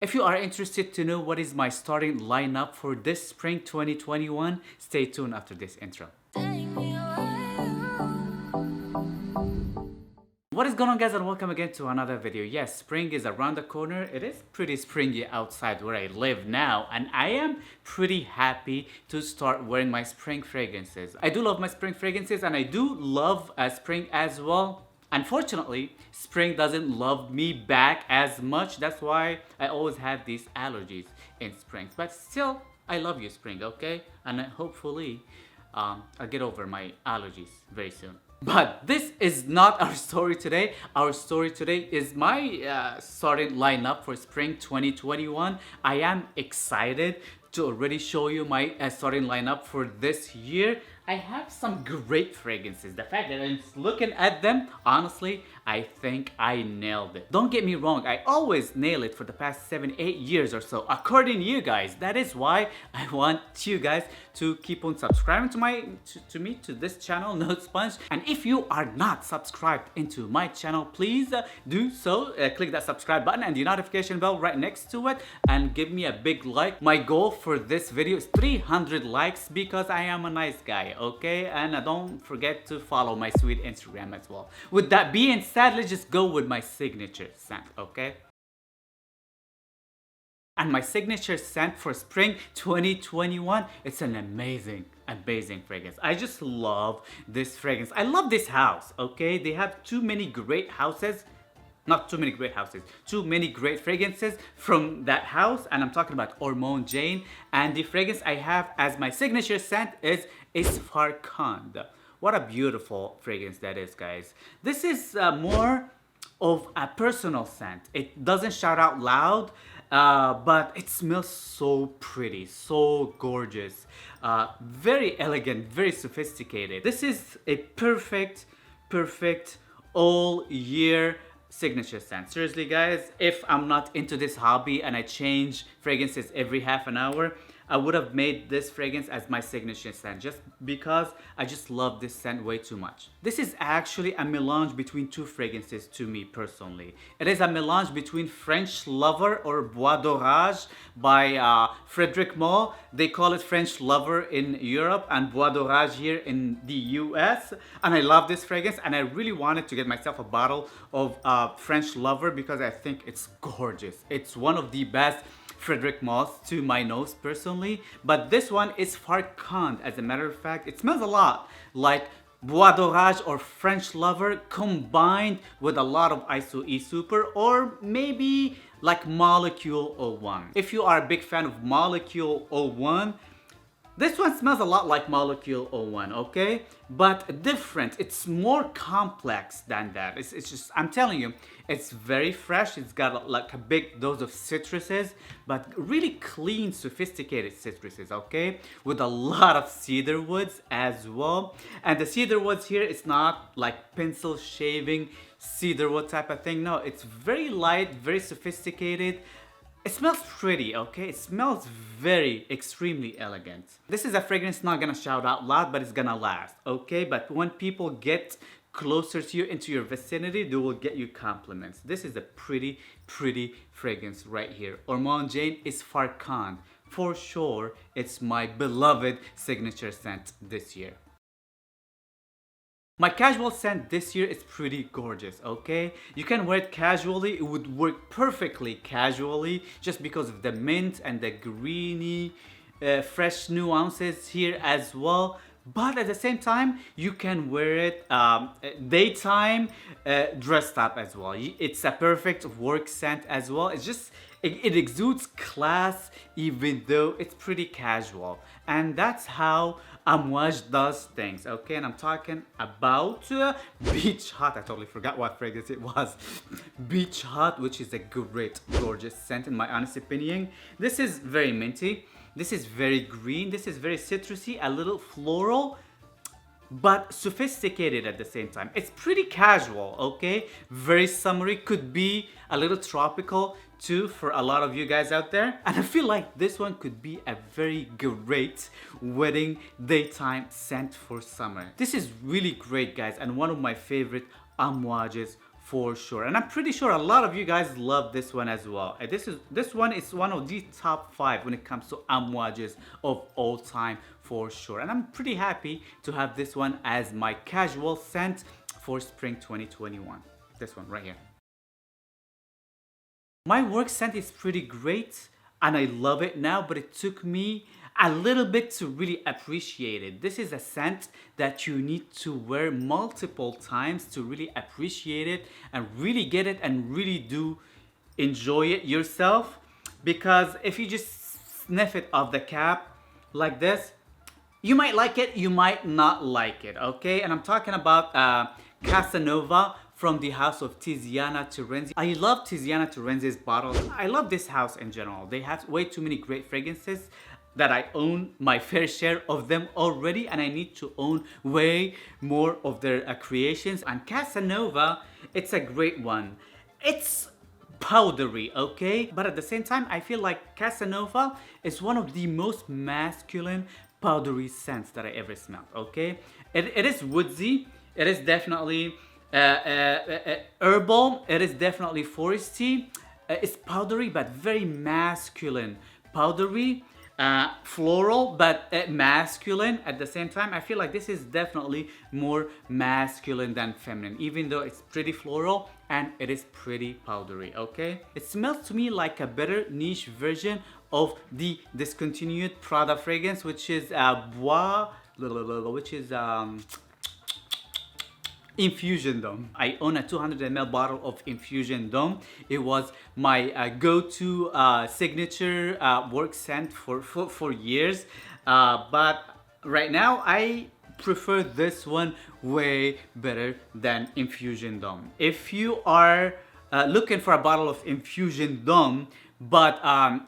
If you are interested to know what is my starting lineup for this spring 2021, stay tuned after this intro. What is going on, guys, and welcome again to another video. Yes, spring is around the corner. It is pretty springy outside where I live now, and I am pretty happy to start wearing my spring fragrances. I do love my spring fragrances, and I do love spring as well. Unfortunately, spring doesn't love me back as much. That's why I always have these allergies in spring. But still, I love you, spring, okay? And hopefully, I'll get over my allergies very soon. But this is not our story today. Our story today is my starting lineup for spring 2021. I am excited to already show you my starting lineup for this year. I have some great fragrances. The fact that I'm looking at them, honestly, I think I nailed it. Don't get me wrong, I always nail it for the past 7-8 years or so, according to you guys. That is why I want you guys to keep on subscribing to this channel, Note Sponge. And if you are not subscribed into my channel, please do so. Click that subscribe button and the notification bell right next to it, and give me a big like. My goal for this video is 300 likes because I am a nice guy, okay? And don't forget to follow my sweet Instagram as well. With that being said, let's just go with my signature scent, okay? And my signature scent for spring 2021, it's an amazing fragrance. I just love this fragrance. I love this house, okay? They have too many great houses. Not too many great houses, too many great fragrances from that house, and I'm talking about Hormone Jane. And the fragrance I have as my signature scent is Isfarkand. What a beautiful fragrance that is, guys. This is more of a personal scent. It doesn't shout out loud, but it smells so pretty, so gorgeous, very elegant, very sophisticated. This is a perfect all year signature scent. Seriously, guys, if I'm not into this hobby and I change fragrances every half an hour, I would have made this fragrance as my signature scent just because I just love this scent way too much. This is actually a melange between two fragrances to me personally. It is a melange between French Lover or Bois d'Orage by Frederic Malle. They call it French Lover in Europe and Bois d'Orage here in the US. And I love this fragrance, and I really wanted to get myself a bottle of French Lover because I think it's gorgeous. It's one of the best Frederic Malle to my nose personally, but this one is Isfarkand. As a matter of fact, it smells a lot like Bois d'Orage or French Lover combined with a lot of ISO E Super, or maybe like Molecule 01. If you are a big fan of Molecule 01, this one smells a lot like Molecule 01, okay? But different. It's more complex than that. It's just, I'm telling you, it's very fresh. It's got like a big dose of citruses, but really clean, sophisticated citruses, okay? With a lot of cedar woods as well. And the cedar woods here, it's not like pencil shaving cedar wood type of thing. No, it's very light, very sophisticated. It smells pretty, okay? It smells very, extremely elegant. This is a fragrance not gonna shout out loud, but it's gonna last, okay? But when people get closer to you, into your vicinity, they will get you compliments. This is a pretty fragrance right here. Hormone Jane Isfarkand. For sure, it's my beloved signature scent this year. My casual scent this year is pretty gorgeous, okay? You can wear it casually. It would work perfectly casually just because of the mint and the greeny, fresh nuances here as well. But at the same time, you can wear it daytime, dressed up as well. It's a perfect work scent as well. It's just, it exudes class even though it's pretty casual. And that's how Amouage does things, okay? And I'm talking about Beach Hut. I totally forgot what fragrance it was. Beach Hut, which is a great, gorgeous scent in my honest opinion. This is very minty. This is very green. This is very citrusy, a little floral, but sophisticated at the same time. It's pretty casual, okay? Very summery, could be a little tropical too for a lot of you guys out there. And I feel like this one could be a very great wedding daytime scent for summer. This is really great, guys, and one of my favorite Amouages for sure. And I'm pretty sure a lot of you guys love this one as well. And this one is one of the top 5 when it comes to amouages of all time for sure. And I'm pretty happy to have this one as my casual scent for spring 2021. This one right here. My work scent is pretty great and I love it now, but it took me a little bit to really appreciate it. This is a scent that you need to wear multiple times to really appreciate it and really get it and really do enjoy it yourself. Because if you just sniff it off the cap like this, you might like it, you might not like it, okay? And I'm talking about Casanova from the house of Tiziana Terenzi. I love Tiziana Terenzi's bottles. I love this house in general. They have way too many great fragrances that I own my fair share of them already, and I need to own way more of their creations. And Casanova, it's a great one. It's powdery, okay? But at the same time, I feel like Casanova is one of the most masculine powdery scents that I ever smelled, okay? It is woodsy. It is definitely herbal. It is definitely foresty. It's powdery, but very masculine. Powdery. Floral but masculine at the same time. I feel like this is definitely more masculine than feminine, even though it's pretty floral and it is pretty powdery, okay? It smells to me like a better niche version of the discontinued Prada fragrance, which is Bois, which is Infusion Dome. I own a 200 ml bottle of Infusion Dome. It was my go-to signature work scent for years. But right now I prefer this one way better than Infusion Dome. If you are looking for a bottle of Infusion Dome, but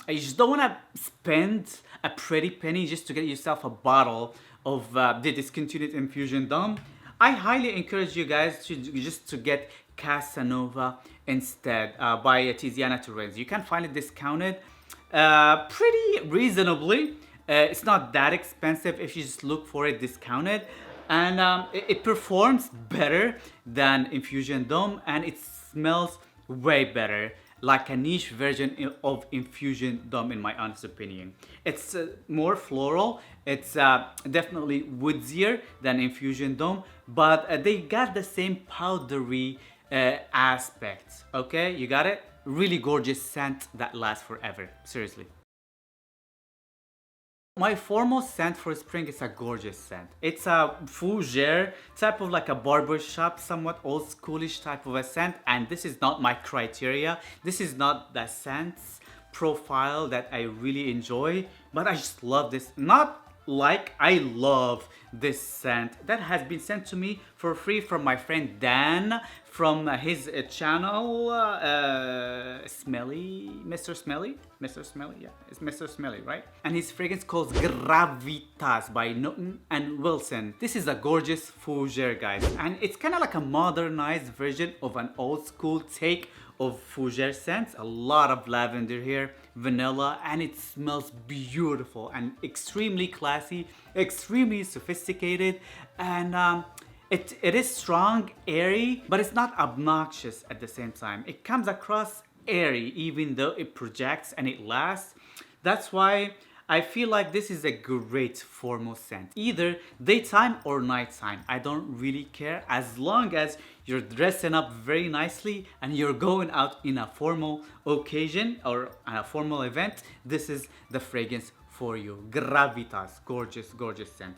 you just don't want to spend a pretty penny just to get yourself a bottle of the discontinued Infusion Dome, I highly encourage you guys to get Casanova instead by Tiziana Terenzi. You can find it discounted pretty reasonably. It's not that expensive if you just look for it discounted, and it performs better than Infusion Dome, and it smells way better, like a niche version of Infusion Dome in my honest opinion. It's more floral, it's definitely woodier than Infusion Dome, but they got the same powdery aspect, okay? You got it? Really gorgeous scent that lasts forever, seriously. My formal scent for spring is a gorgeous scent. It's a fougere type of like a barbershop, somewhat old schoolish type of a scent, and this is not my criteria. This is not the scents profile that I really enjoy, but I just love this. Not like I love this scent that has been sent to me for free from my friend Dan from his channel Smelly, Mr. Smelly, yeah, it's Mr. Smelly, right? And his fragrance called Gravitas by Norton and Wilson. This is a gorgeous fougere, guys, and it's kind of like a modernized version of an old school take of fougere scents. A lot of lavender here, vanilla, and it smells beautiful and extremely classy, extremely sophisticated, and it is strong, airy, but it's not obnoxious at the same time. It comes across airy even though it projects and it lasts. That's why I feel like this is a great formal scent. Either daytime or nighttime. I don't really care, as long as you're dressing up very nicely and you're going out in a formal occasion or a formal event. This is the fragrance for you. Gravitas. Gorgeous, gorgeous scent.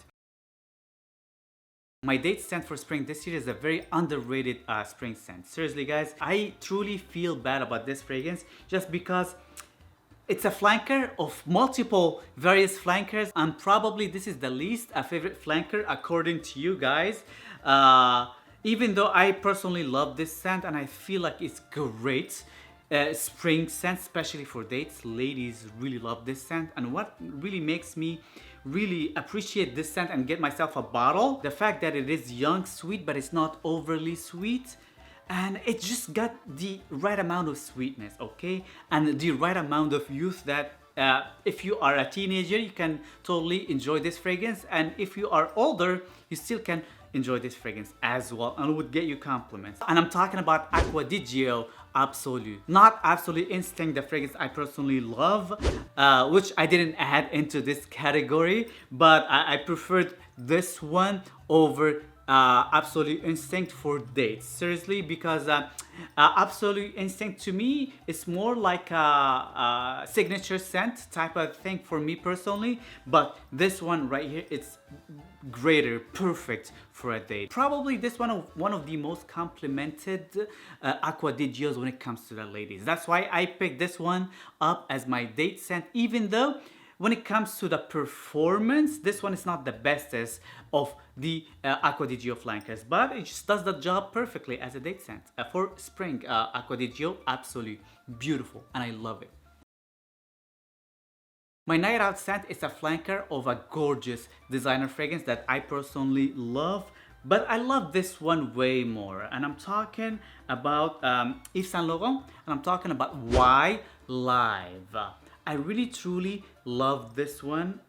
My date scent for spring this year is a very underrated spring scent. Seriously guys, I truly feel bad about this fragrance just because it's a flanker of multiple various flankers, and probably this is the least a favorite flanker according to you guys. Even though I personally love this scent and I feel like it's great spring scent, especially for dates. Ladies really love this scent, and what really makes me really appreciate this scent and get myself a bottle, the fact that it is young sweet but it's not overly sweet, and it just got the right amount of sweetness, okay, and the right amount of youth that if you are a teenager you can totally enjoy this fragrance, and if you are older you still can enjoy this fragrance as well and would get you compliments. And I'm talking about Acqua di Gio Absolu, not Absolute Instinct, the fragrance I personally love, which I didn't add into this category, but I preferred this one over Absolute Instinct for dates. Seriously, because Absolute Instinct to me is more like a signature scent type of thing for me personally, but this one right here, it's greater, perfect for a date. Probably this one of the most complimented Acqua di Gios when it comes to the ladies. That's why I picked this one up as my date scent, even though when it comes to the performance, this one is not the bestest of the Acqua di Gio flankers, but it just does the job perfectly as a date scent. For spring, Acqua di Gio Absolu, beautiful, and I love it. My night out scent is a flanker of a gorgeous designer fragrance that I personally love, but I love this one way more. And I'm talking about Yves Saint Laurent, and I'm talking about Y Live. I really truly love this one.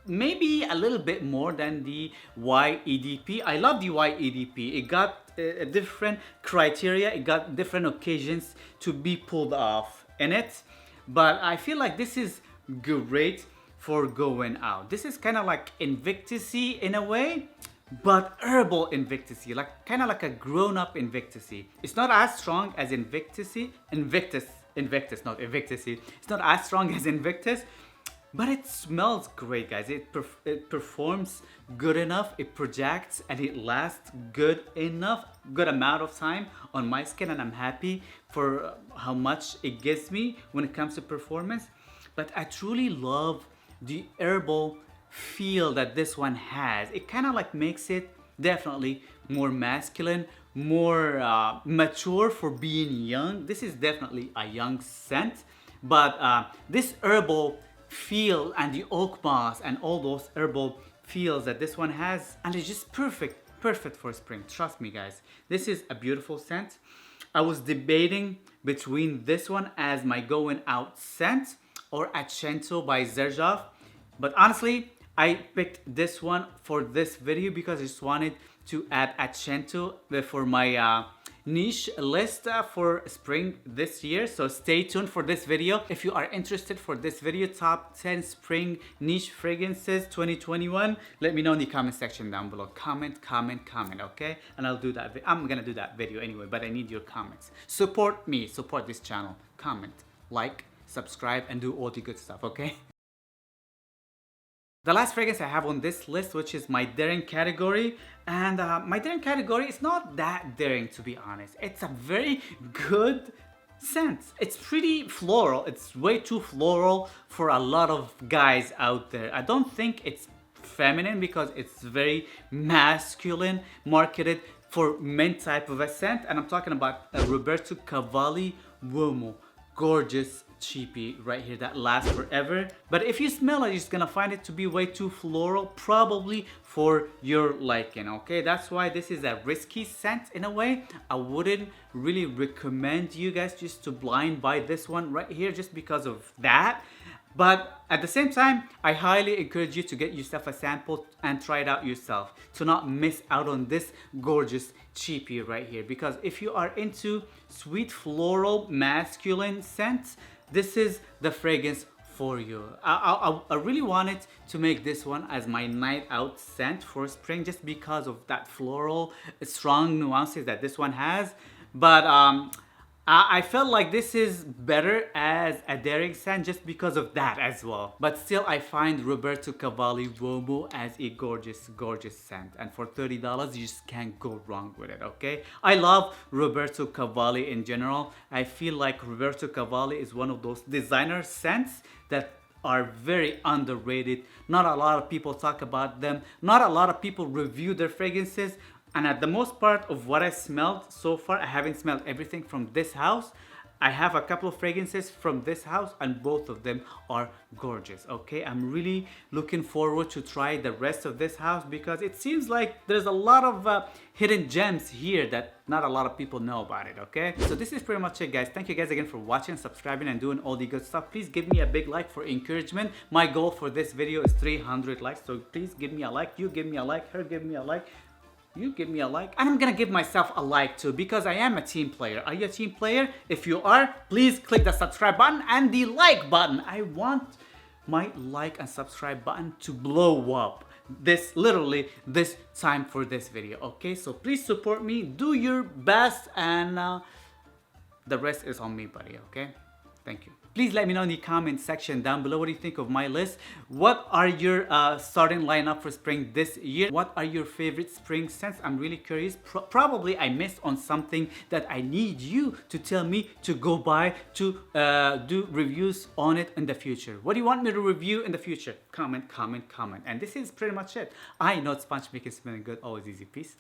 Maybe a little bit more than the YEDP. I love the YEDP. It got a different criteria, it got different occasions to be pulled off in it. But I feel like this is great for going out. This is kind of like Invictus-y in a way, but herbal Invictus-y, like kind of like a grown-up Invictus-y. It's not as strong as Invictus-y. Invictus, not Invictus-y. It's not as strong as Invictus, but it smells great, guys. It performs good enough, it projects, and it lasts good amount of time on my skin, and I'm happy for how much it gives me when it comes to performance. But I truly love the herbal feel that this one has. It kind of like makes it definitely more masculine, more mature for being young. This is definitely a young scent, but this herbal feel and the oak moss and all those herbal feels that this one has, and it's just perfect for spring. Trust me, guys, this is a beautiful scent. I was debating between this one as my going out scent or Accento by Xerjoff, but honestly I picked this one for this video because I just wanted to add Accento for my niche list for spring this year. So stay tuned for this video. If you are interested for this video, top 10 spring niche fragrances 2021, let me know in the comment section down below. Comment, okay? And I'll do that. I'm gonna do that video anyway, but I need your comments. Support me, support this channel. Comment, like, subscribe, and do all the good stuff, okay? The last fragrance I have on this list, which is my daring category, and my daring category is not that daring, to be honest. It's a very good scent. It's pretty floral. It's way too floral for a lot of guys out there. I don't think it's feminine because it's very masculine, marketed for men type of a scent, and I'm talking about Roberto Cavalli Uomo. Gorgeous cheapie right here that lasts forever, but if you smell it, you're just gonna find it to be way too floral, probably for your liking, okay? That's why this is a risky scent in a way. I wouldn't really recommend you guys just to blind buy this one right here just because of that. But at the same time, I highly encourage you to get yourself a sample and try it out yourself to not miss out on this gorgeous cheapie right here. Because if you are into sweet floral masculine scents, this is the fragrance for you. I really wanted to make this one as my night out scent for spring just because of that floral strong nuances that this one has. But I felt like this is better as a daring scent just because of that as well. But still, I find Roberto Cavalli Uomo as a gorgeous scent. And for $30, you just can't go wrong with it, okay? I love Roberto Cavalli in general. I feel like Roberto Cavalli is one of those designer scents that are very underrated. Not a lot of people talk about them. Not a lot of people review their fragrances. And at the most part of what I smelled so far, I haven't smelled everything from this house. I have a couple of fragrances from this house and both of them are gorgeous, okay? I'm really looking forward to try the rest of this house because it seems like there's a lot of hidden gems here that not a lot of people know about it, okay? So this is pretty much it, guys. Thank you guys again for watching, subscribing, and doing all the good stuff. Please give me a big like for encouragement. My goal for this video is 300 likes, so please give me a like. You give me a like, her give me a like. you give me a like, and I'm gonna give myself a like too, because I am a team player. Are you a team player? If you are, please click the subscribe button and the like button. I want my like and subscribe button to blow up this time for this video. Okay, so please support me, do your best, and the rest is on me, buddy. Okay, thank you. Please let me know in the comment section down below what do you think of my list. What are your starting lineup for spring this year? What are your favorite spring scents? I'm really curious. Probably I missed on something that I need you to tell me to go buy, to do reviews on it in the future. What do you want me to review in the future? Comment, comment, comment. And this is pretty much it. I know Sponge making smelling good, always easy. Peace.